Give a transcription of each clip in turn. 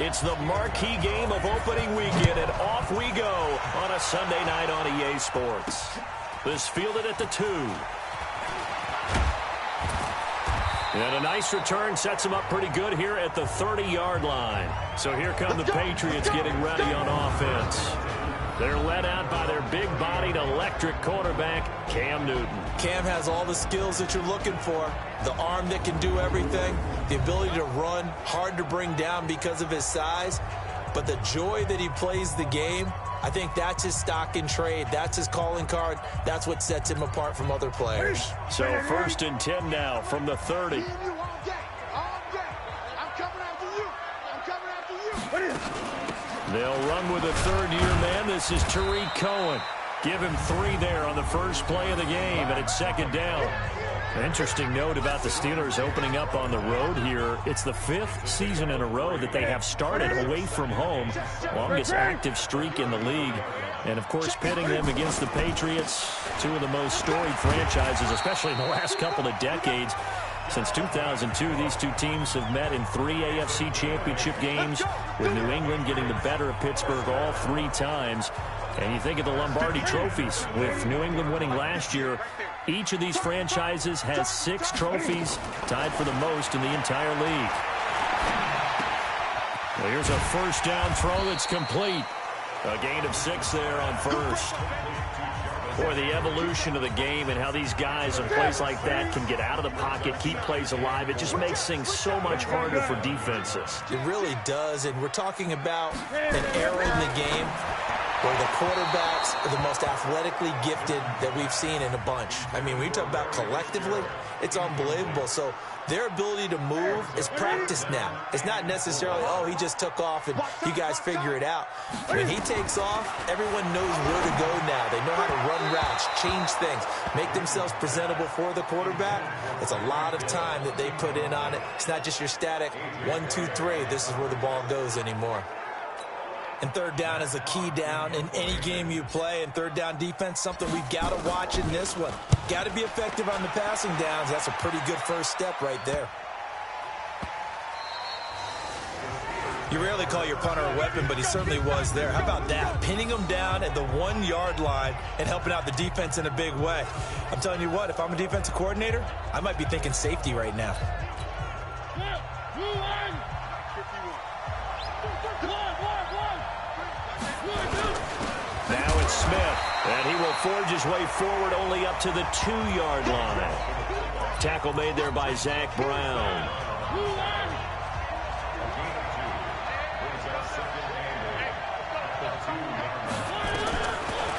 It's the marquee game of opening weekend, and off we go on a Sunday night on EA Sports. This fielded at the 2. And a nice return sets them up pretty good here at the 30-yard line. So here come the Patriots getting ready on offense. They're led out by their big-bodied electric quarterback, Cam Newton. Cam has all the skills that you're looking for. The arm that can do everything, the ability to run, hard to bring down because of his size. But the joy that he plays the game, I think that's his stock in trade. That's his calling card. That's what sets him apart from other players. So 1st and 10 now from the 30. They'll run with a third-year man. This is Tariq Cohen. Give him 3 there on the first play of the game, and it's 2nd down. An interesting note about the Steelers opening up on the road here. It's the 5th season in a row that they have started away from home. Longest active streak in the league. And, of course, pitting them against the Patriots, 2 of the most storied franchises, especially in the last couple of decades. Since 2002, these 2 teams have met in 3 AFC championship games, with New England getting the better of Pittsburgh all 3 times. And you think of the Lombardi trophies, with New England winning last year. Each of these franchises has 6 trophies, tied for the most in the entire league. Well, here's a first down throw that's complete. A gain of 6 there on first. Boy, the evolution of the game and how these guys in plays like that can get out of the pocket, keep plays alive, it just makes things so much harder for defenses. It really does, and we're talking about an era in the game where the quarterbacks are the most athletically gifted that we've seen in a bunch. I mean, when you talk about collectively, it's unbelievable. So their ability to move is practiced now. It's not necessarily, oh, he just took off and you guys figure it out. When he takes off, everyone knows where to go now. They know how to run routes, change things, make themselves presentable for the quarterback. It's a lot of time that they put in on it. It's not just your static 1, 2, 3. This is where the ball goes anymore. And 3rd down is a key down in any game you play. And 3rd down defense, something we've got to watch in this one. Got to be effective on the passing downs. That's a pretty good first step right there. You rarely call your punter a weapon, but he certainly was there. How about that? Pinning him down at the 1-yard line and helping out the defense in a big way. I'm telling you what, if I'm a defensive coordinator, I might be thinking safety right now. Now it's Smith, and he will forge his way forward only up to the 2-yard line. Tackle made there by Zach Brown.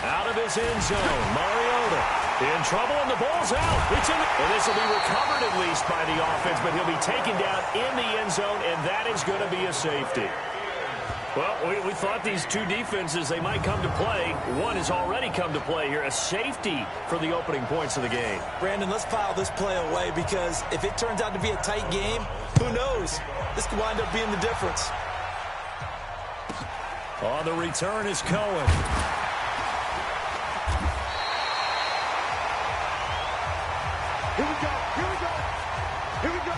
Out of his end zone, Mariota in trouble, and the ball's out. And this will be recovered at least by the offense, but he'll be taken down in the end zone, and that is going to be a safety. Well, we thought these 2 defenses, they might come to play. One has already come to play here, a safety for the opening points of the game. Brandon, let's file this play away, because if it turns out to be a tight game, who knows? This could wind up being the difference. On the return is Cohen. Here we go, here we go, here we go.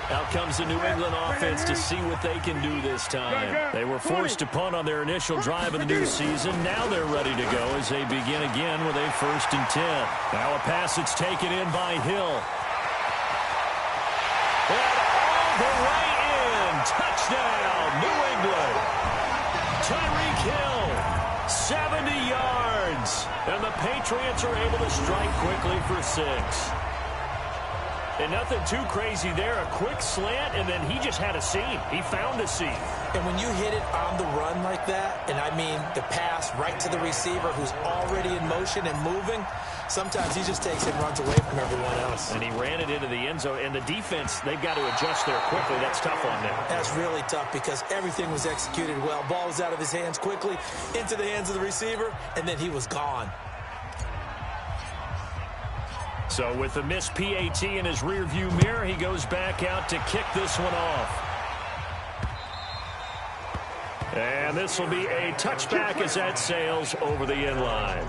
Out comes the New England offense to see what they can do this time. They were forced to punt on their initial drive of the new season. Now they're ready to go as they begin again with a 1st and 10. Now a pass that's taken in by Hill. And all the way in. Touchdown, New England. Tyreek Hill, 70 yards. And the Patriots are able to strike quickly for 6. And nothing too crazy there. A quick slant, and then he just had a seam. He found a seam. And when you hit it on the run like that, and I mean the pass right to the receiver who's already in motion and moving, sometimes he just takes it and runs away from everyone else. And he ran it into the end zone. And the defense, they've got to adjust there quickly. That's tough on them. That's really tough because everything was executed well. Ball was out of his hands quickly, into the hands of the receiver, and then he was gone. So with the missed PAT in his rearview mirror, he goes back out to kick this one off. And this will be a touchback as that sails over the end line.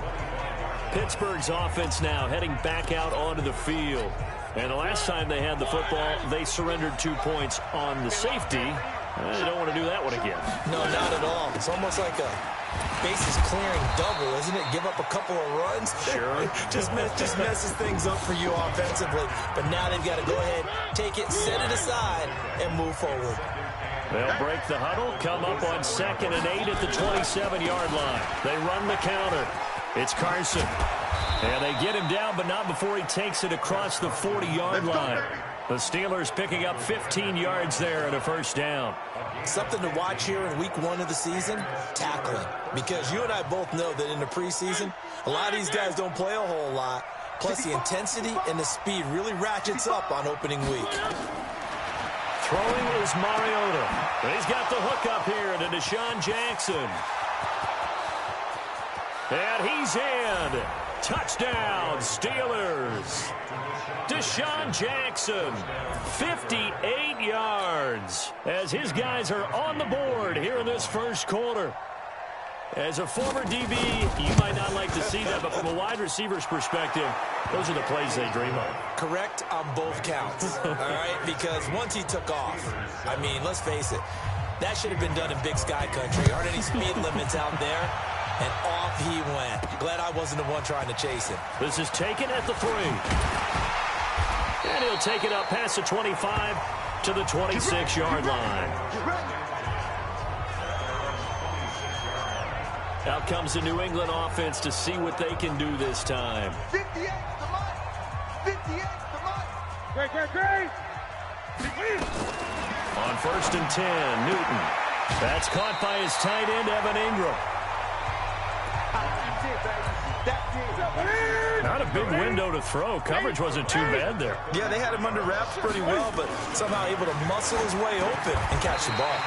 Pittsburgh's offense now heading back out onto the field. And the last time they had the football, they surrendered 2 points on the safety. They don't want to do that one again. No, not at all. It's almost like a bases clearing double, isn't it? Give up a couple of runs. Sure. just messes things up for you offensively. But now they've got to go ahead, take it, set it aside, and move forward. They'll break the huddle, come up on 2nd and 8 at the 27-yard line. They run the counter. It's Carson. And they get him down, but not before he takes it across the 40-yard line. The Steelers picking up 15 yards there and a first down. Something to watch here in week 1 of the season, tackling. Because you and I both know that in the preseason, a lot of these guys don't play a whole lot. Plus, the intensity and the speed really ratchets up on opening week. Throwing is Mariota. He's got the hook up here to Deshaun Jackson. And he's in. Touchdown, Steelers. Deshaun Jackson, 58 yards, as his guys are on the board here in this first quarter. As a former DB, you might not like to see that, but from a wide receiver's perspective, those are the plays they dream of. Correct on both counts, all right? Because once he took off, I mean, let's face it, that should have been done in Big Sky country. Aren't any speed limits out there? And off he went. Glad I wasn't the one trying to chase him. This is taken at the 3. And he'll take it up past the 25 to the 26-yard line. Out comes the New England offense to see what they can do this time. 58 to Mike. 58 to Mike. Great. On 1st and 10, Newton. That's caught by his tight end, Evan Ingram. Not a big window to throw. Coverage wasn't too bad there. Yeah, they had him under wraps pretty well, but somehow able to muscle his way open and catch the ball.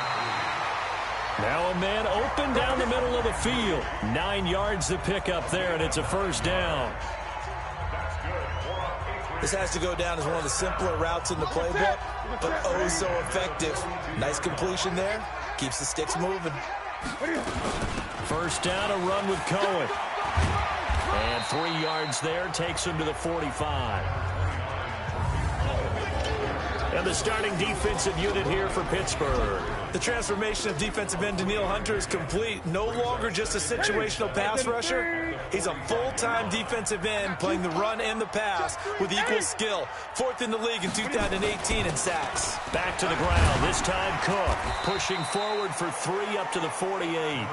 Now a man open down the middle of the field. 9 yards to pick up there, and it's a first down. This has to go down as one of the simpler routes in the playbook, but oh so effective. Nice completion there. Keeps the sticks moving. First down, a run with Cohen. And 3 yards there, takes him to the 45. And the starting defensive unit here for Pittsburgh. The transformation of defensive end Danielle Hunter is complete. No longer just a situational pass rusher. He's a full-time defensive end playing the run and the pass with equal skill. 4th in the league in 2018 in sacks. Back to the ground. This time Cook pushing forward for 3 up to the 48.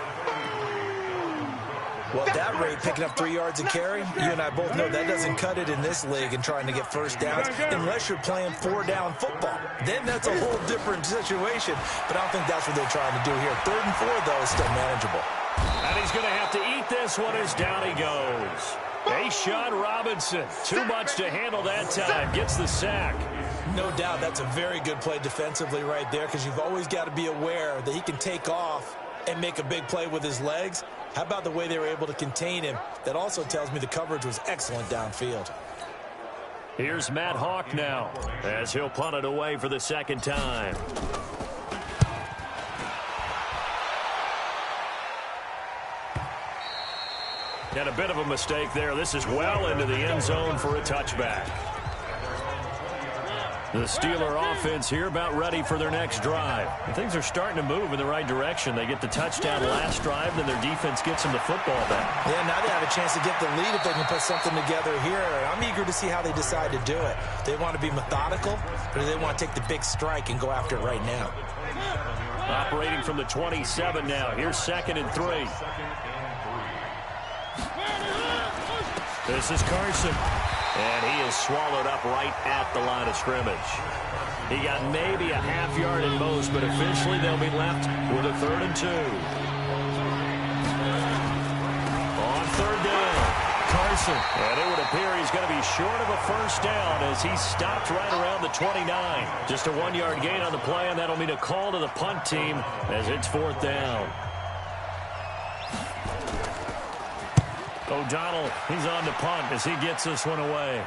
Well, at that rate, picking up 3 yards a carry, you and I both know that doesn't cut it in this league and trying to get first downs unless you're playing 4-down football. Then that's a whole different situation, but I don't think that's what they're trying to do here. 3rd and 4, though, is still manageable. And he's going to have to eat this one as down he goes. Sean Robinson, too much to handle that time, gets the sack. No doubt that's a very good play defensively right there because you've always got to be aware that he can take off and make a big play with his legs. How about the way they were able to contain him? That also tells me the coverage was excellent downfield. Here's Matt Hawk now as he'll punt it away for the 2nd time. And a bit of a mistake there. This is well into the end zone for a touchback. The Steeler offense here about ready for their next drive. And things are starting to move in the right direction. They get the touchdown last drive, then their defense gets them the football back. Yeah, now they have a chance to get the lead if they can put something together here. I'm eager to see how they decide to do it. They want to be methodical, or do they want to take the big strike and go after it right now? Operating from the 27 now. Here's 2nd and 3. This is Carson. And he is swallowed up right at the line of scrimmage. He got maybe a half yard at most, but officially they'll be left with a 3rd and 2. On 3rd down, Carson. And it would appear he's going to be short of a first down as he stopped right around the 29. Just a 1-yard gain on the play, and that'll mean a call to the punt team as it's 4th down. O'Donnell, he's on the punt as he gets this one away.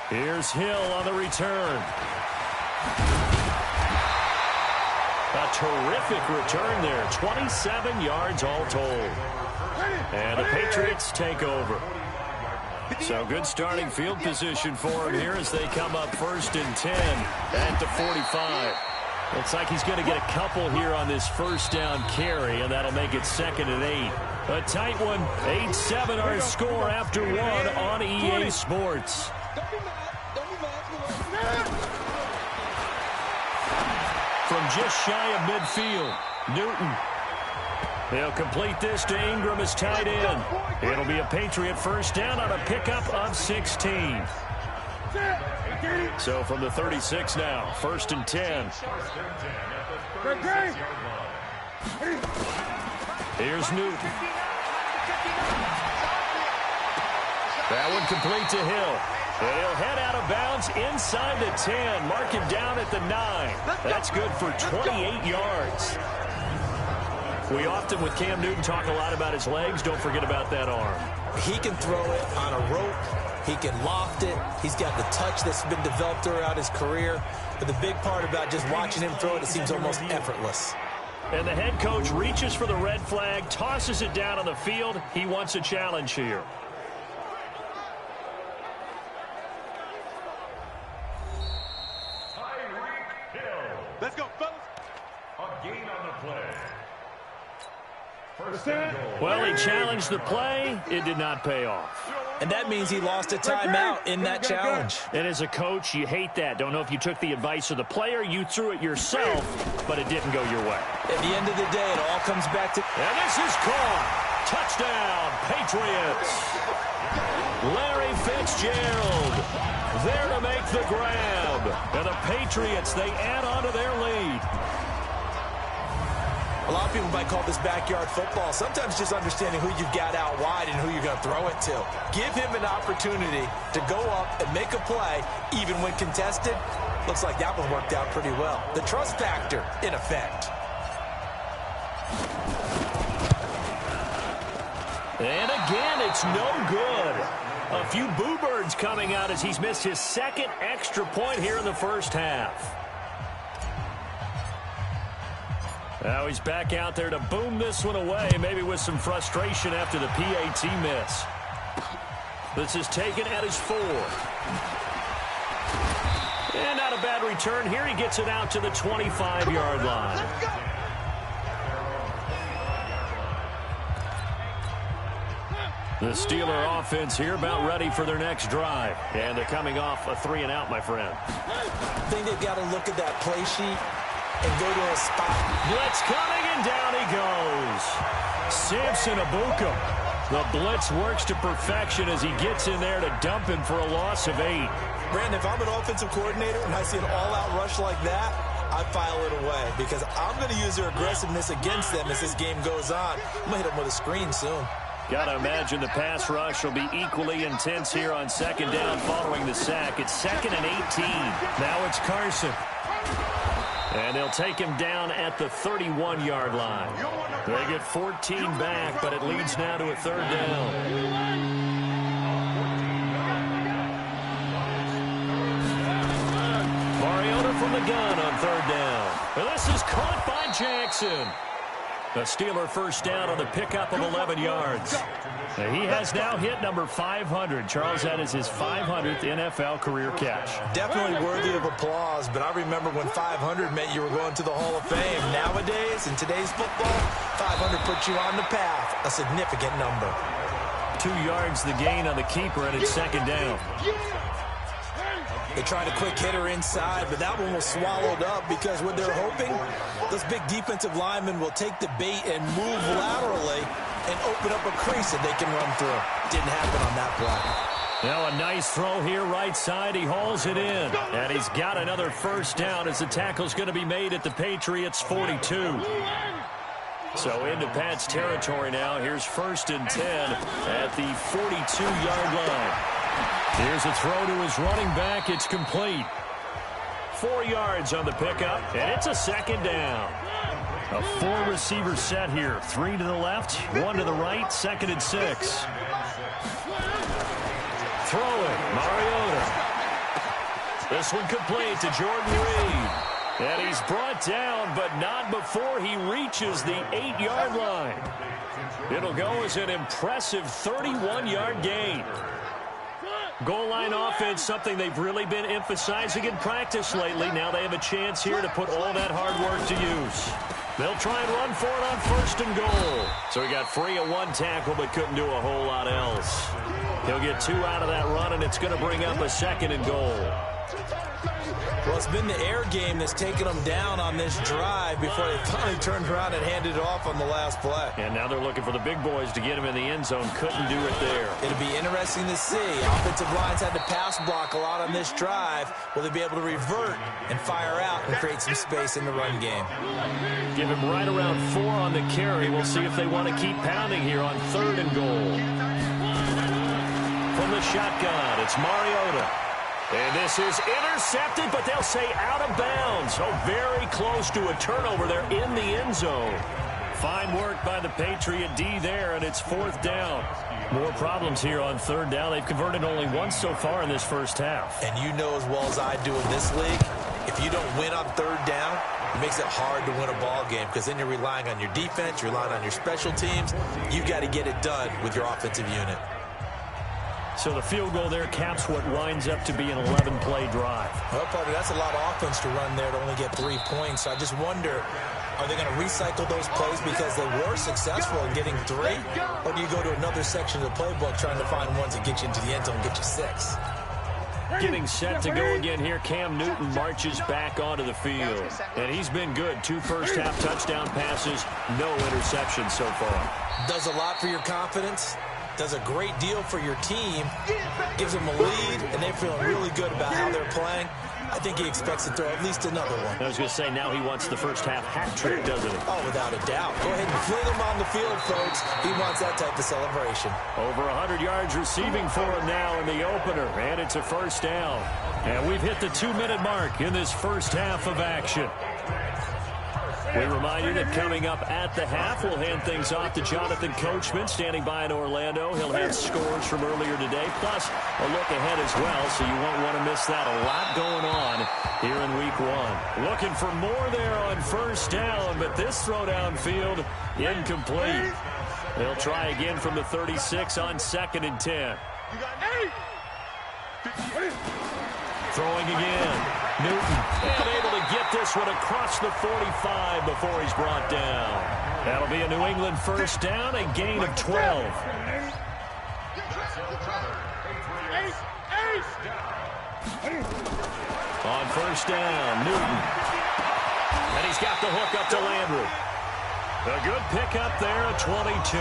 Here's Hill on the return. A terrific return there. 27 yards all told. And the Patriots take over. So good starting field position for him here as they come up 1st and 10 at the 45. Looks like he's going to get a couple here on this first down carry, and that'll make it 2nd and 8. A tight one, 8-7 our score after one on EA Sports. From just shy of midfield, Newton. They'll complete this to Ingram as tight end. It'll be a Patriot first down on a pickup of 16. So from the 36 now, 1st and 10. Here's Newton. That one complete to Hill. And he'll head out of bounds inside the 10. Mark him down at the 9. That's good for 28 yards. We often, with Cam Newton, talk a lot about his legs. Don't forget about that arm. He can throw it on a rope. He can loft it. He's got the touch that's been developed throughout his career. But the big part about just watching him throw it seems almost effortless. And the head coach reaches for the red flag, tosses it down on the field. He wants a challenge here. Let's go, fellas. A gain on the play. Well, he challenged the play. It did not pay off. And that means he lost a timeout in that challenge. And as a coach, you hate that. Don't know if you took the advice of the player. You threw it yourself, but it didn't go your way. At the end of the day, it all comes back to... And this is caught. Touchdown, Patriots. Larry Fitzgerald there to make the grab. And the Patriots, they add on to their lead. A lot of people might call this backyard football. Sometimes just understanding who you've got out wide and who you're going to throw it to. Give him an opportunity to go up and make a play, even when contested. Looks like that one worked out pretty well. The trust factor in effect. And again, it's no good. A few boo birds coming out as he's missed his 2nd extra point here in the first half. Now he's back out there to boom this one away, maybe with some frustration after the PAT miss. This is taken at his 4. And not a bad return here. He gets it out to the 25-yard line. The Steeler offense here about ready for their next drive. And they're coming off a 3-and-out, my friend. I think they've got to look at that play sheet and go to a spot. Blitz coming, and down he goes. Samson Abuka. The blitz works to perfection as he gets in there to dump him for a loss of 8. Brandon, if I'm an offensive coordinator and I see an all-out rush like that, I file it away because I'm going to use their aggressiveness against them as this game goes on. I'm going to hit them with a screen soon. Got to imagine the pass rush will be equally intense here on 2nd down following the sack. It's 2nd and 18. Now it's Carson. And they'll take him down at the 31-yard line. They get 14 back, but it leads now to a 3rd down. Mariota from the gun on 3rd down. And this is caught by Jackson. The Steeler first down on the pickup of 11 yards. He has now hit number 500. Charles, that is his 500th NFL career catch. Definitely worthy of applause, but I remember when 500 meant you were going to the Hall of Fame. Nowadays, in today's football, 500 puts you on the path, a significant number. 2 yards the gain on the keeper, and it's 2nd down. They tried a quick hitter inside, but that one was swallowed up because what they're hoping, those big defensive linemen will take the bait and move laterally and open up a crease that they can run through. Didn't happen on that play. Now a nice throw here right side. He hauls it in. And he's got another first down as the tackle's going to be made at the Patriots' 42. So into Pat's territory now. Here's 1st and 10 at the 42-yard line. Here's a throw to his running back. It's complete. 4 yards on the pickup, and it's a 2nd down. A 4-receiver set here. 3 to the left, 1 to the right, 2nd and 6. Throwing, Mariota. This one complete to Jordan Reed. And he's brought down, but not before he reaches the 8-yard line. It'll go as an impressive 31-yard gain. Goal line offense, something they've really been emphasizing in practice lately. Now they have a chance here to put all that hard work to use. They'll try and run for it on 1st and goal. So he got free of 1 tackle but couldn't do a whole lot else. He'll get 2 out of that run, and it's going to bring up a 2nd and goal. Well, it's been the air game that's taken them down on this drive before they finally turned around and handed it off on the last play. And now they're looking for the big boys to get him in the end zone. Couldn't do it there. It'll be interesting to see. Offensive lines had to pass block a lot on this drive. Will they be able to revert and fire out and create some space in the run game? Give him right around 4 on the carry. We'll see if they want to keep pounding here on 3rd and goal. From the shotgun, it's Mariota. And this is intercepted, but they'll say out of bounds. So very close to a turnover there in the end zone. Fine work by the Patriot D there, and it's 4th down. More problems here on 3rd down. They've converted only once so far in this first half. And you know as well as I do in this league, if you don't win on 3rd down, it makes it hard to win a ball game because then you're relying on your defense, you're relying on your special teams. You've got to get it done with your offensive unit. So the field goal there caps what winds up to be an 11-play drive. Well, partner, that's a lot of offense to run there to only get 3 points. So I just wonder, are they going to recycle those plays because they were successful in getting 3? Or do you go to another section of the playbook trying to find ones that get you into the end zone and get you 6? Getting set to go again here. Cam Newton marches back onto the field. And he's been good. 2 first-half touchdown passes, no interceptions so far. Does a lot for your confidence. Does a great deal for your team. Gives them a lead, and they're feeling really good about how they're playing. I think he expects to throw at least another one. I was going to say, now he wants the first-half hat trick, doesn't he? Oh, without a doubt. Go ahead and fling him on the field, folks. He wants that type of celebration. Over 100 yards receiving for him now in the opener, and it's a 1st down. And we've hit the 2-minute mark in this first half of action. We remind you that coming up at the half, we'll hand things off to Jonathan Coachman, standing by in Orlando. He'll have scores from earlier today, plus a look ahead as well, so you won't want to miss that. A lot going on here in Week 1. Looking for more there on 1st down, but this throw downfield incomplete. They'll try again from the 36 on 2nd and 10. Throwing again. Newton, and able to get this one across the 45 before he's brought down. That'll be a New England 1st down, a gain of 12. On 1st down, Newton. And he's got the hook up to Landry. A good pickup there at 22.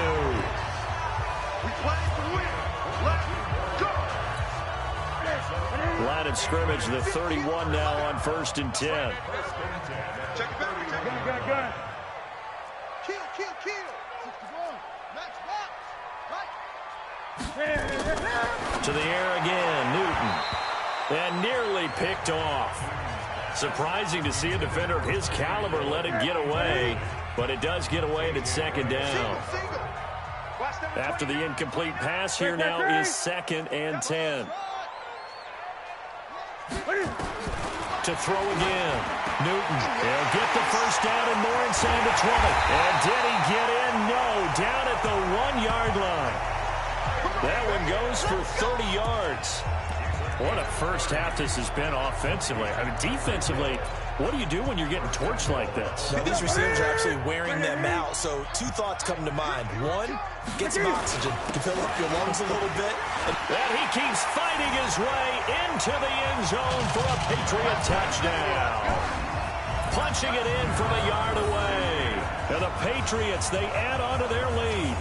Line of scrimmage, the 31 now on 1st and 10. Check it back. Gun. Kill. 61. Next box. Right. To the air again, Newton. And nearly picked off. Surprising to see a defender of his caliber let it get away, but it does get away and it's 2nd down. After the incomplete pass, here now is 2nd and 10. To throw again. Newton. He'll get the 1st down and more inside the 20. And did he get in? No. Down at the 1-yard line. That one goes for 30 yards. What a first half this has been offensively. I mean, defensively, what do you do when you're getting torched like this? Now, these receivers are actually wearing them out. So 2 thoughts come to mind. 1, get some oxygen to fill up your lungs a little bit. And he keeps fighting his way into the end zone for a Patriot touchdown. Punching it in from a yard away. And the Patriots, they add on to their lead.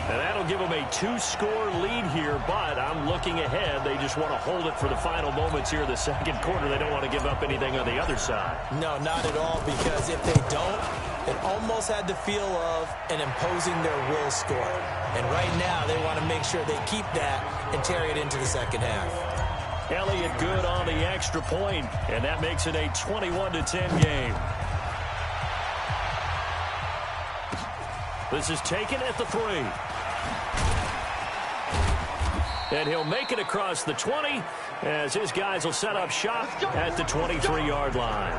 And that'll give them a 2-score lead here, but I'm looking ahead. They just want to hold it for the final moments here in the 2nd quarter. They don't want to give up anything on the other side. No, not at all, because if they don't, it almost had the feel of an imposing their will score. And right now, they want to make sure they keep that and carry it into the 2nd half. Elliott good on the extra point, and that makes it a 21-10 game. This is taken at the 3. And he'll make it across the 20 as his guys will set up shop at the 23-yard line.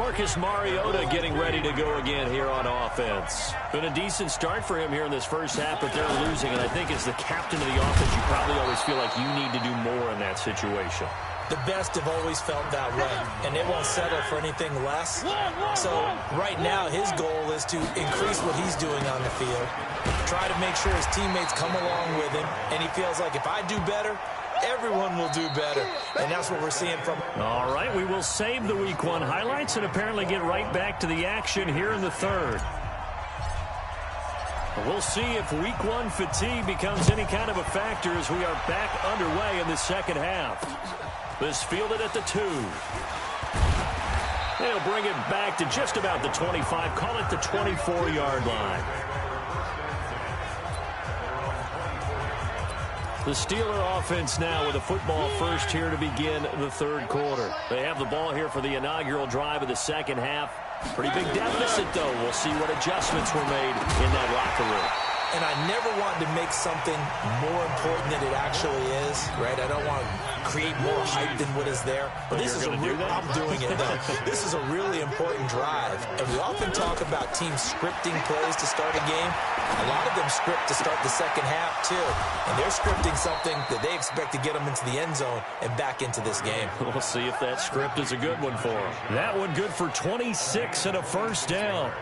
Marcus Mariota getting ready to go again here on offense. Been a decent start for him here in this first half, but they're losing. And I think as the captain of the offense, you probably always feel like you need to do more in that situation. The best have always felt that way, and they won't settle for anything less. So right now, his goal is to increase what he's doing on the field, try to make sure his teammates come along with him, and he feels like if I do better, everyone will do better, and that's what we're seeing from him. All right, we will save the Week 1 highlights and apparently get right back to the action here in the third. We'll see if Week 1 fatigue becomes any kind of a factor as we are back underway in the second half. This fielded at the 2. They'll bring it back to just about the 25, call it the 24-yard line. The Steeler offense now with a football first here to begin the third quarter. They have the ball here for the inaugural drive of the second half. Pretty big deficit, though. We'll see what adjustments were made in that locker room. And I never wanted to make something more important than it actually is, right? I don't want to create more hype than what is there. But this is I'm doing it, though. This is a really important drive. And we often talk about teams scripting plays to start a game. A lot of them script to start the second half, too. And they're scripting something that they expect to get them into the end zone and back into this game. We'll see if that script is a good one for them. That one good for 26 and a first down.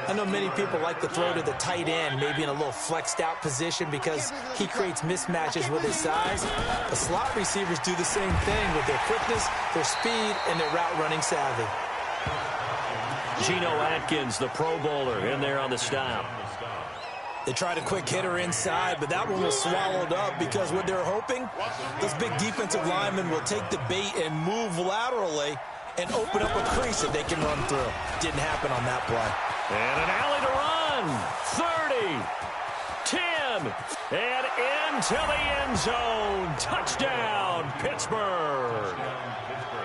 I know many people like to throw to the tight end, maybe in a little flexed out position because he creates mismatches with his size. The slot receivers do the same thing with their quickness, their speed, and their route running savvy. Geno Atkins, the Pro Bowler, in there on the stop. They tried a quick hitter inside, but that one was swallowed up because what they're hoping, those big defensive linemen will take the bait and move laterally and open up a crease that they can run through. Didn't happen on that play. And an alley to run. 30, 10, and into the end zone. Touchdown, Pittsburgh.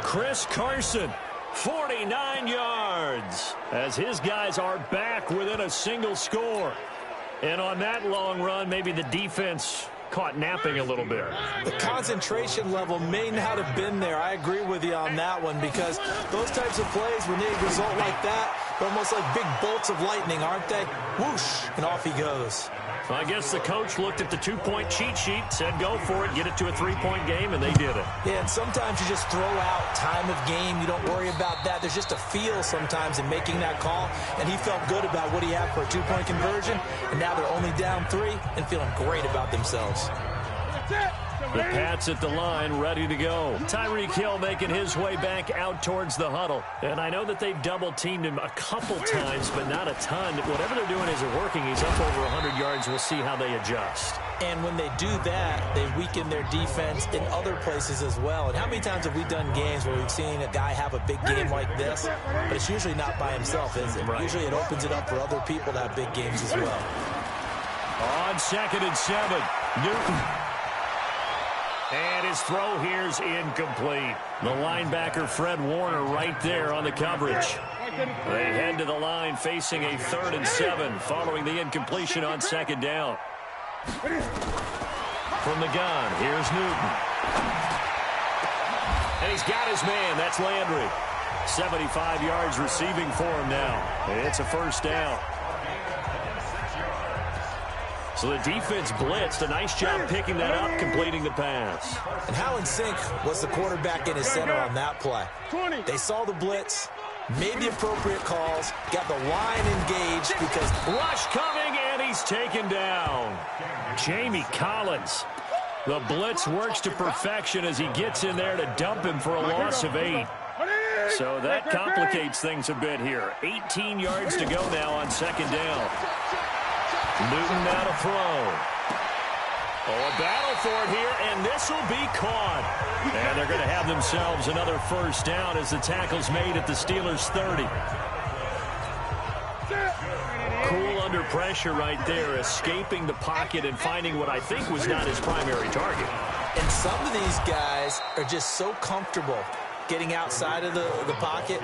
Chris Carson, 49 yards, as his guys are back within a single score. And on that long run, maybe the defense caught napping a little bit. The concentration level may not have been there. I agree with you on that one because those types of plays, when they result like that, they're almost like big bolts of lightning, aren't they? Whoosh, and off he goes. Well, I guess the coach looked at the two-point cheat sheet, said go for it, get it to a three-point game, and they did it. Yeah, and sometimes you just throw out time of game. You don't worry about that. There's just a feel sometimes in making that call, and he felt good about what he had for a two-point conversion, and now they're only down 3 and feeling great about themselves. The Pats at the line, ready to go. Tyreek Hill making his way back out towards the huddle. And I know that they've double-teamed him a couple times, but not a ton. Whatever they're doing isn't working. He's up over 100 yards. We'll see how they adjust. And when they do that, they weaken their defense in other places as well. And how many times have we done games where we've seen a guy have a big game like this, but it's usually not by himself, is it? Right. Usually it opens it up for other people to have big games as well. On 2nd and 7, Newton. And his throw here's incomplete. The linebacker, Fred Warner, right there on the coverage. They head to the line facing a 3rd and 7 following the incompletion on 2nd down. From the gun, here's Newton. And he's got his man. That's Landry. 75 yards receiving for him now. It's a first down. So the defense blitzed. A nice job picking that up, completing the pass. And how in sync was the quarterback in his center on that play? They saw the blitz, made the appropriate calls, got the line engaged because... Rush coming, and he's taken down. Jamie Collins. The blitz works to perfection as he gets in there to dump him for a loss of 8. So that complicates things a bit here. 18 yards to go now on 2nd down. Newton now to throw. Oh, a battle for it here, and this will be caught. And they're going to have themselves another first down as the tackle's made at the Steelers' 30. Cool under pressure right there, escaping the pocket and finding what I think was not his primary target. And some of these guys are just so comfortable getting outside of the pocket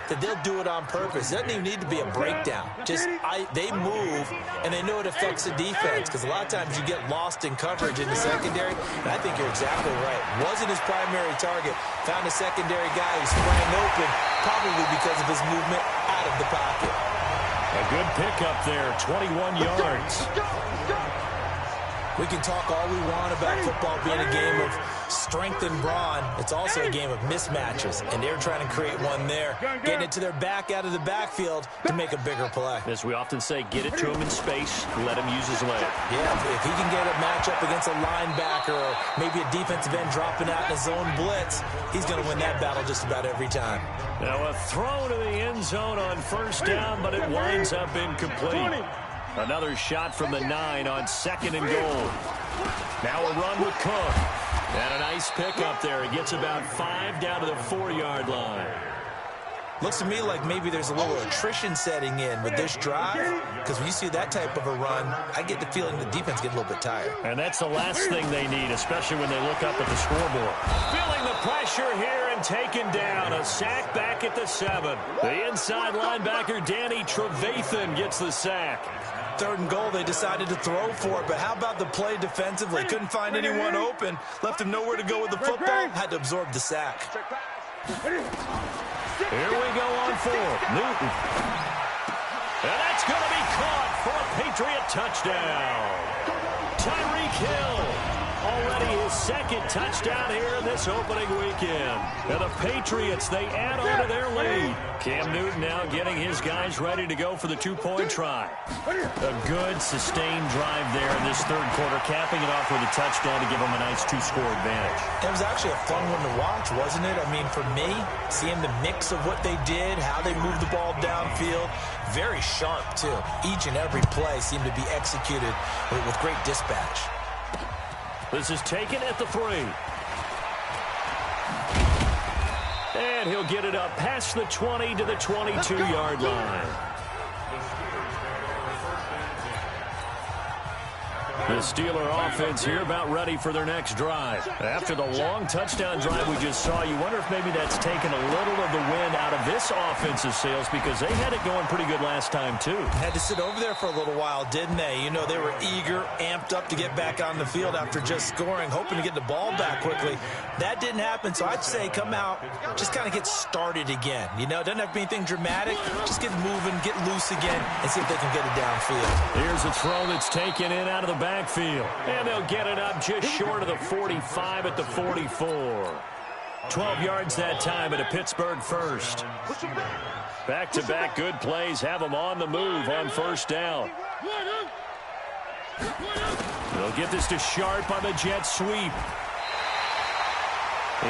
that they'll do it on purpose. It doesn't even need to be a breakdown. They move, and they know it affects the defense because a lot of times you get lost in coverage in the secondary, and I think you're exactly right. Wasn't his primary target. Found a secondary guy who sprang open, probably because of his movement out of the pocket. A good pickup there, 21 yards. We can talk all we want about football being a game of strength and brawn. It's also a game of mismatches, and they're trying to create one there, getting it to their back out of the backfield to make a bigger play. As we often say, get it to him in space, let him use his leg. Yeah, if he can get a matchup against a linebacker or maybe a defensive end dropping out in a zone blitz, he's going to win that battle just about every time. Now a throw to the end zone on first down, but it winds up incomplete. Another shot from the 9 on 2nd and goal. Now a run with Cook. And a nice pickup there. He gets about 5 down to the 4-yard line. Looks to me like maybe there's a little attrition setting in with this drive, because when you see that type of a run, I get the feeling the defense gets a little bit tired. And that's the last thing they need, especially when they look up at the scoreboard. Feeling the pressure here and taken down. A sack back at the 7. The inside linebacker, Danny Trevathan, gets the sack. 3rd and goal, they decided to throw for it, but how about the play defensively? Couldn't find anyone open, left him nowhere to go with the football, had to absorb the sack. Here we go on 4th. Newton. And that's going to be caught for a Patriot touchdown. Tyreek Hill. Already his 2nd touchdown here in this opening weekend. And the Patriots, they add on to their lead. Cam Newton now getting his guys ready to go for the 2-point try. A good, sustained drive there in this 3rd quarter, capping it off with a touchdown to give them a nice 2-score advantage. It was actually a fun one to watch, wasn't it? I mean, for me, seeing the mix of what they did, how they moved the ball downfield, very sharp, too. Each and every play seemed to be executed with great dispatch. This is taken at the 3. And he'll get it up past the 20 to the 22-yard line. The Steeler offense here about ready for their next drive. After the long touchdown drive we just saw, you wonder if maybe that's taken a little of the wind out of this offensive sails, because they had it going pretty good last time too. Had to sit over there for a little while, didn't they? You know, they were eager, amped up to get back on the field after just scoring, hoping to get the ball back quickly. That didn't happen, so I'd say come out, just kind of get started again. You know, doesn't have to be anything dramatic. Just get moving, get loose again, and see if they can get it downfield. Here's a throw that's taken in out of the backfield. And they'll get it up just short of the 45 at the 44. 12 yards that time at a Pittsburgh first. Back-to-back good plays have them on the move on first down. They'll get this to Sharp on the jet sweep.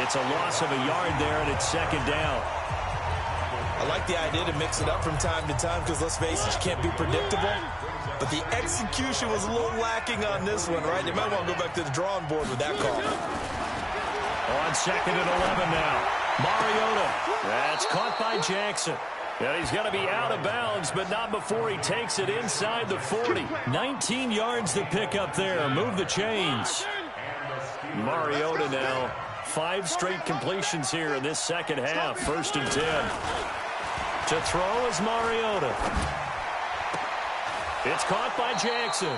It's a loss of a yard there, and it's 2nd down. I like the idea to mix it up from time to time because, let's face it, you can't be predictable. But the execution was a little lacking on this one, right? They might want to go back to the drawing board with that call. On 2nd and 11 now. Mariota. That's caught by Jackson. And he's going to be out of bounds, but not before he takes it inside the 40. 19 yards to pick up there. Move the chains. Mariota now. 5 straight completions here in this second half. 1st and 10. To throw is Mariota. It's caught by Jackson.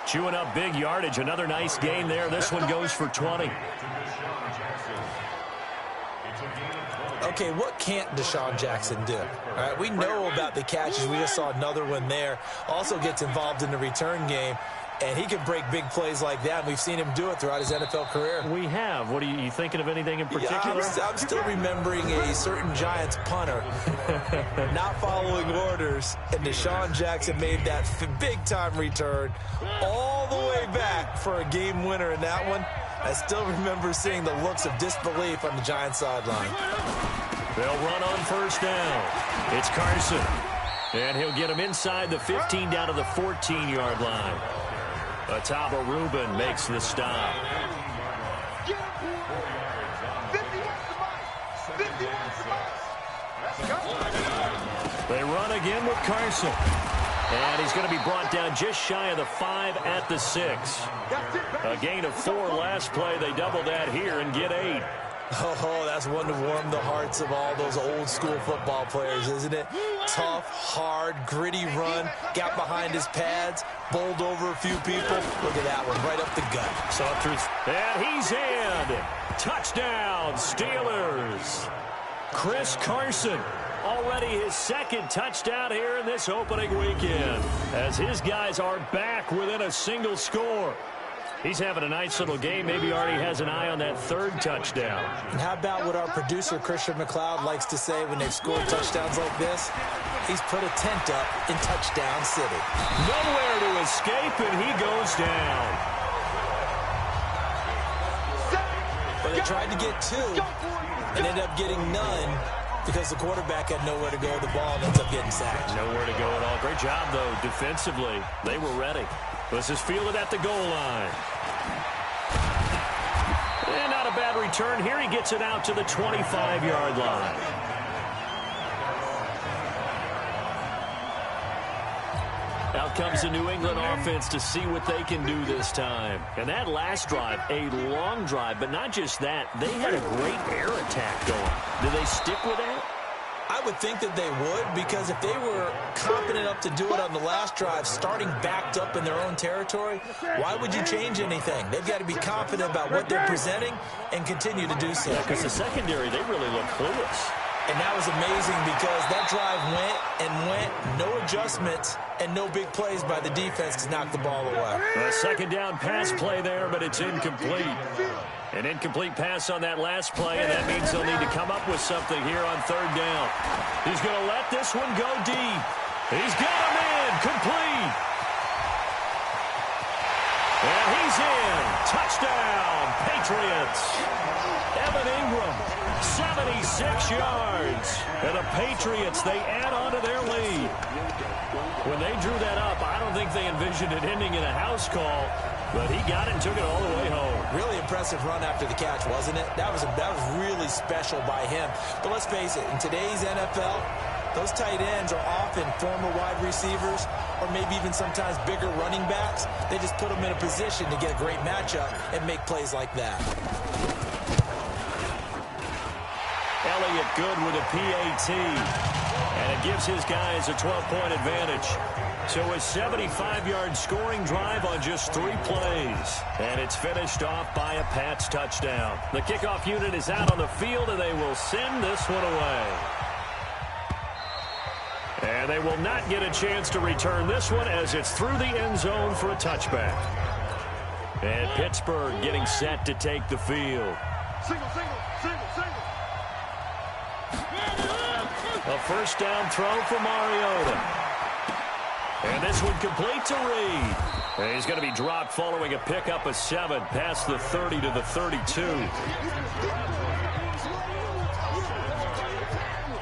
Chewing up big yardage. Another nice gain there. This one goes for 20. Okay, what can't Deshaun Jackson do? All right, we know about the catches. We just saw another one there. Also gets involved in the return game. And he can break big plays like that. And we've seen him do it throughout his NFL career. We have. What are you thinking of anything in particular? Yeah, I'm still remembering a certain Giants punter not following orders. And Deshaun Jackson made that big-time return all the way back for a game winner in that one. I still remember seeing the looks of disbelief on the Giants sideline. They'll run on first down. It's Carson. And he'll get him inside the 15 down to the 14-yard line. Ataba Rubin makes the stop. They run again with Carson. And he's going to be brought down just shy of the 5 at the 6. A gain of 4 last play. They double that here and get 8. Oh, that's one to warm the hearts of all those old-school football players, isn't it? Tough, hard, gritty run, got behind his pads, bowled over a few people. Look at that one, right up the gut. And he's in. Touchdown, Steelers. Chris Carson, already his second touchdown here in this opening weekend, as his guys are back within a single score. He's having a nice little game. Maybe already has an eye on that third touchdown. And how about what our producer, Christian McLeod, likes to say when they've scored touchdowns like this? He's put a tent up in Touchdown City. Nowhere to escape, and he goes down. But they tried to get two and ended up getting none because the quarterback had nowhere to go with the ball and ends up getting sacked. Nowhere to go at all. Great job, though, defensively. They were ready. This is fielded at the goal line. And not a bad return here. He gets it out to the 25-yard line. Out comes the New England offense to see what they can do this time. And that last drive, a long drive, but not just that. They had a great air attack going. Do they stick with that? I would think that they would, because if they were confident enough to do it on the last drive, starting backed up in their own territory, why would you change anything? They've got to be confident about what they're presenting and continue to do so. Yeah, because the secondary, they really look clueless. And that was amazing because that drive went and went, no adjustments, and no big plays by the defense to knock the ball away. A second down pass play there, but it's incomplete. An incomplete pass on that last play, and that means they'll need to come up with something here on third down. He's going to let this one go deep. He's got him in, complete. And he's in. Touchdown, Patriots. Evan Ingram, 76 yards. And the Patriots, they add on to their lead. When they drew that up, I don't think they envisioned it ending in a house call, but he got it and took it all the way home. Really impressive run after the catch, wasn't it? That was really special by him. But let's face it, in today's NFL, those tight ends are often former wide receivers or maybe even sometimes bigger running backs. They just put them in a position to get a great matchup and make plays like that. Elliott good with a PAT. And it gives his guys a 12-point advantage. So a 75-yard scoring drive on just 3 plays. And it's finished off by a Pats touchdown. The kickoff unit is out on the field, and they will send this one away. And they will not get a chance to return this one as it's through the end zone for a touchback. And Pittsburgh getting set to take the field. Single, single, single, single. A first down throw for Mariota. And this one complete to Reed. And he's going to be dropped following a pickup of 7 past the 30 to the 32.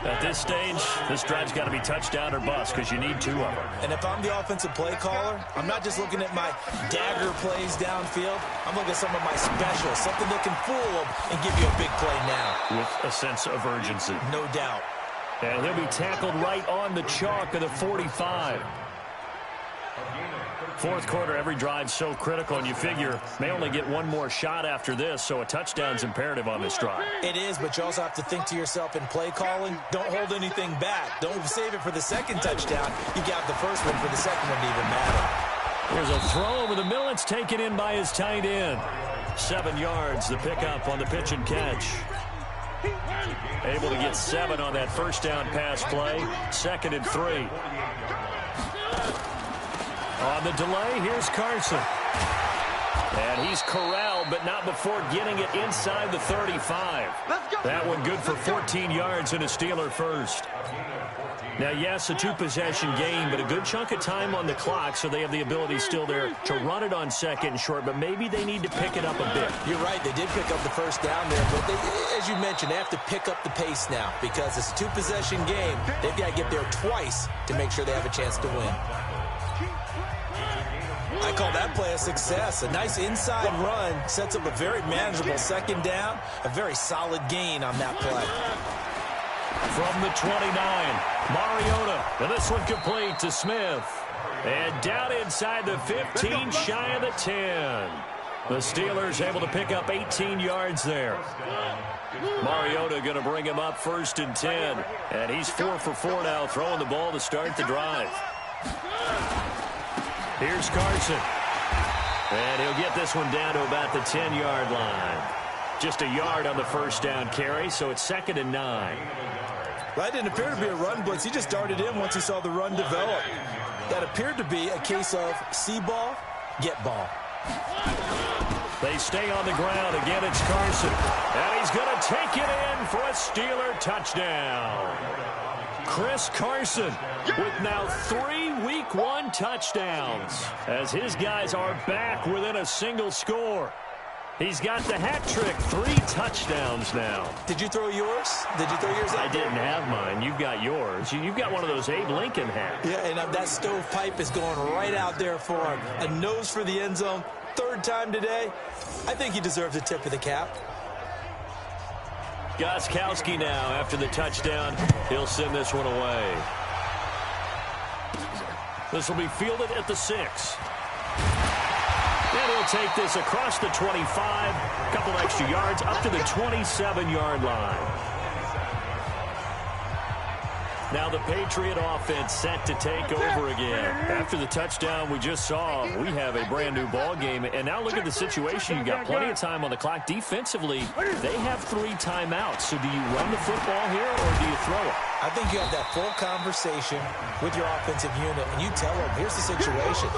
At this stage, this drive's got to be touchdown or bust because you need 2 of them. And if I'm the offensive play caller, I'm not just looking at my dagger plays downfield. I'm looking at some of my specials, something that can fool them and give you a big play now. With a sense of urgency. No doubt. And he'll be tackled right on the chalk of the 45. Fourth quarter, every drive's so critical, and you figure may only get one more shot after this, so a touchdown's imperative on this drive. It is, but you also have to think to yourself in play calling, don't hold anything back. Don't save it for the second touchdown. You got the first one for the second one to even matter. There's a throw over the middle. It's taken in by his tight end. 7 yards, the pickup on the pitch and catch. Able to get 7 on that first down pass play. 2nd and 3. On the delay, here's Carson. And he's corralled, but not before getting it inside the 35. That one good for 14 yards and a Steeler first. Now, yes, a 2-possession game, but a good chunk of time on the clock, so they have the ability still there to run it on 2nd and short, but maybe they need to pick it up a bit. You're right. They did pick up the first down there, but they, as you mentioned, they have to pick up the pace now because it's a 2-possession game. They've got to get there twice to make sure they have a chance to win. I call that play a success. A nice inside run sets up a very manageable 2nd down, a very solid gain on that play. From the 29, Mariota, and this one complete to Smith. And down inside the 15, shy of the 10. The Steelers able to pick up 18 yards there. Mariota going to bring him up 1st and 10. And he's 4 for 4 now, throwing the ball to start the drive. Here's Carson. And he'll get this one down to about the 10-yard line. Just a yard on the first down carry, so it's 2nd and 9. That didn't appear to be a run blitz. He just darted in once he saw the run develop. That appeared to be a case of see ball, get ball. They stay on the ground. Again, it's Carson. And he's going to take it in for a Steeler touchdown. Chris Carson with now 3 Week 1 touchdowns as his guys are back within a single score. He's got the hat trick, 3 touchdowns now. Did you throw yours? Did you throw yours out? I didn't have mine. You've got yours. You've got one of those Abe Lincoln hats. Yeah, and that stovepipe is going right out there for him. A nose for the end zone. 3rd time today. I think he deserves a tip of the cap. Gostkowski now after the touchdown. He'll send this one away. This will be fielded at the 6. And he'll take this across the 25, a couple extra yards, up to the 27-yard line. Now the Patriot offense set to take over again. After the touchdown we just saw, we have a brand-new ball game. And now look at the situation. You've got plenty of time on the clock. Defensively, they have 3 timeouts. So do you run the football here or do you throw it? I think you have that full conversation with your offensive unit, and you tell them, here's the situation.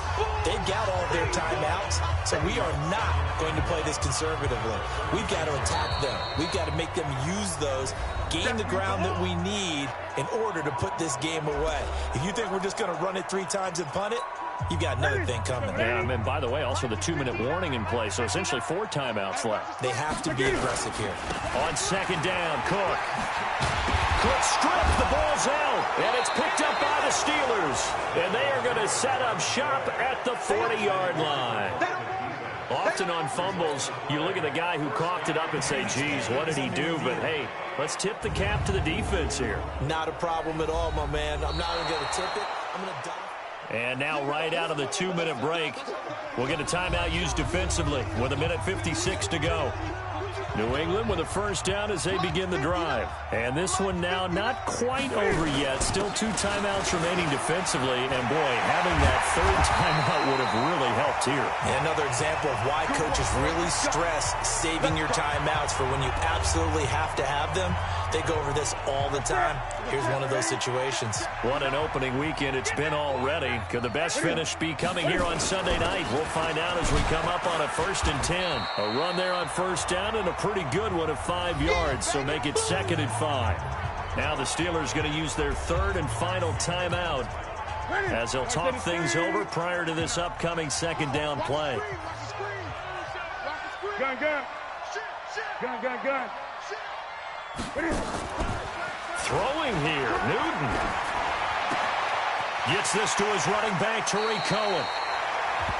They've got all their timeouts, so we are not going to play this conservatively. We've got to attack them. We've got to make them use those, gain the ground that we need in order to put this game away. If you think we're just going to run it 3 times and punt it, you've got another thing coming. Yeah, and by the way, also the 2-minute warning in play, so essentially 4 timeouts left. They have to be aggressive here. On 2nd down, Cook. Cook stripped, the ball's out, and it's picked up by the Steelers. And they are going to set up shop at the 40-yard line. Often on fumbles, you look at the guy who coughed it up and say, geez, what did he do? But, hey, let's tip the cap to the defense here. Not a problem at all, my man. I'm not even going to tip it. I'm going to dive. And now right out of the 2-minute break, we'll get a timeout used defensively with 1:56 to go. New England with a first down as they begin the drive. And this one now not quite over yet. Still 2 timeouts remaining defensively. And, boy, having that 3rd timeout would have really helped here. And another example of why coaches really stress saving your timeouts for when you absolutely have to have them. They go over this all the time. Here's one of those situations. What an opening weekend it's been already. Could the best finish be coming here on Sunday night? We'll find out as we come up on a 1st and 10. A run there on 1st down and a pretty good one of 5 yards, so make it 2nd and 5. Now the Steelers going to use their 3rd and final timeout as they'll talk things over prior to this upcoming 2nd down play. Gun, gun. Gun, gun, gun. Throwing here, Newton. Gets this to his running back, Tariq Cohen.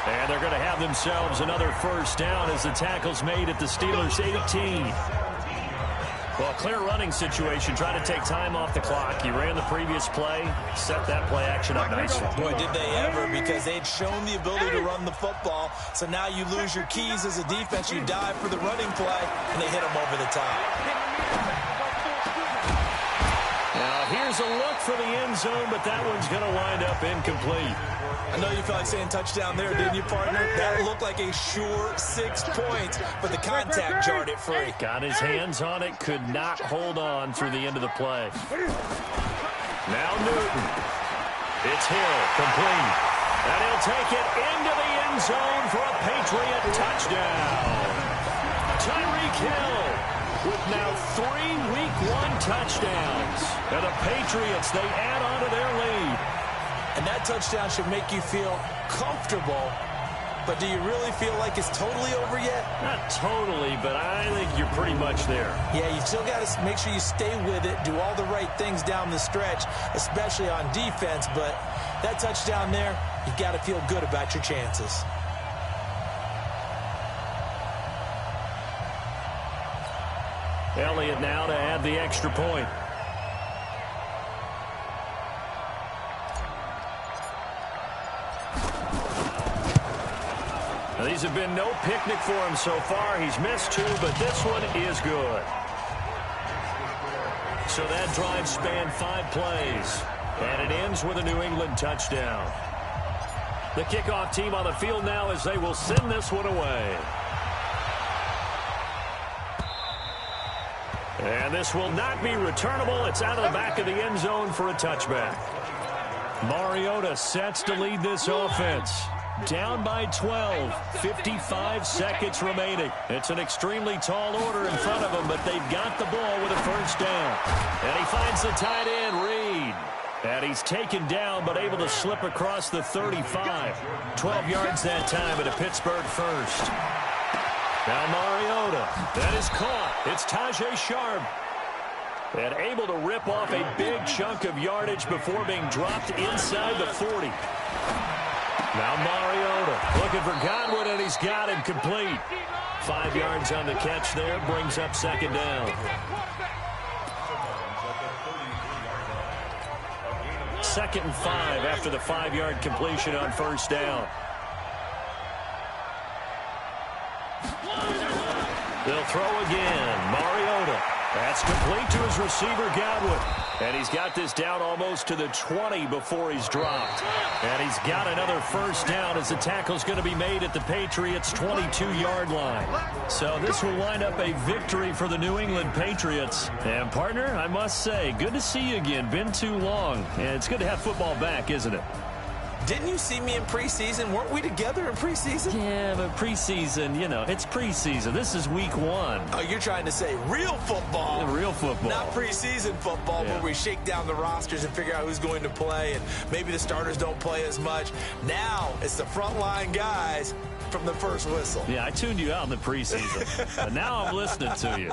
And they're going to have themselves another 1st down as the tackle's made at the Steelers' 18. Well, clear running situation, trying to take time off the clock. He ran the previous play, set that play action up nicely. Boy, did they ever, because they'd shown the ability to run the football. So now you lose your keys as a defense. You dive for the running play, and they hit them over the top. Now, here's a look for the end zone, but that one's going to wind up incomplete. I know you felt like saying touchdown there, didn't you, partner? That looked like a sure 6 points, but the contact jarred it free. Got his hands on it, could not hold on through the end of the play. Now Newton. It's Hill, complete. And he'll take it into the end zone for a Patriot touchdown. Tyreek Hill with now 3 Week 1 touchdowns. And the Patriots, they add on to their lead. And that touchdown should make you feel comfortable. But do you really feel like it's totally over yet? Not totally, but I think you're pretty much there. Yeah, you still got to make sure you stay with it, do all the right things down the stretch, especially on defense. But that touchdown there, you got to feel good about your chances. Elliott now to add the extra point. Now, these have been no picnic for him so far. He's missed 2, but this one is good. So that drive spanned 5 plays, and it ends with a New England touchdown. The kickoff team on the field now as they will send this one away. And this will not be returnable. It's out of the back of the end zone for a touchback. Mariota sets to lead this offense. Down by 12, 55 seconds remaining. It's an extremely tall order in front of them, but they've got the ball with a first down. And he finds the tight end, Reed. And he's taken down, but able to slip across the 35. 12 yards that time at a Pittsburgh first. Now Mariota. That is caught. It's Tajay Sharp. And able to rip off a big chunk of yardage before being dropped inside the 40. Now Mariota looking for Godwin, and he's got him complete. 5 yards on the catch there, brings up second down. Second and 5 after the 5-yard completion on first down. They'll throw again. Mariota. That's complete to his receiver, Godwin. And he's got this down almost to the 20 before he's dropped. And he's got another first down as the tackle's going to be made at the Patriots' 22-yard line. So this will wind up a victory for the New England Patriots. And, partner, I must say, good to see you again. Been too long. And it's good to have football back, isn't it? Didn't you see me in preseason? Weren't we together in preseason? Yeah, but preseason, you know, it's preseason. This is week 1. Oh, you're trying to say real football. Yeah, real football. Not preseason football, yeah, where we shake down the rosters and figure out who's going to play, and maybe the starters don't play as much. Now it's the frontline guys from the first whistle. Yeah, I tuned you out in the preseason, but now I'm listening to you.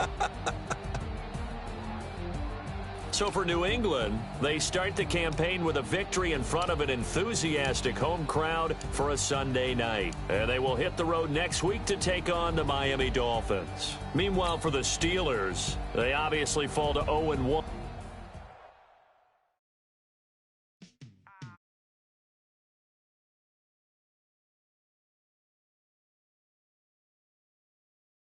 So for New England, they start the campaign with a victory in front of an enthusiastic home crowd for a Sunday night. And they will hit the road next week to take on the Miami Dolphins. Meanwhile, for the Steelers, they obviously fall to 0-1.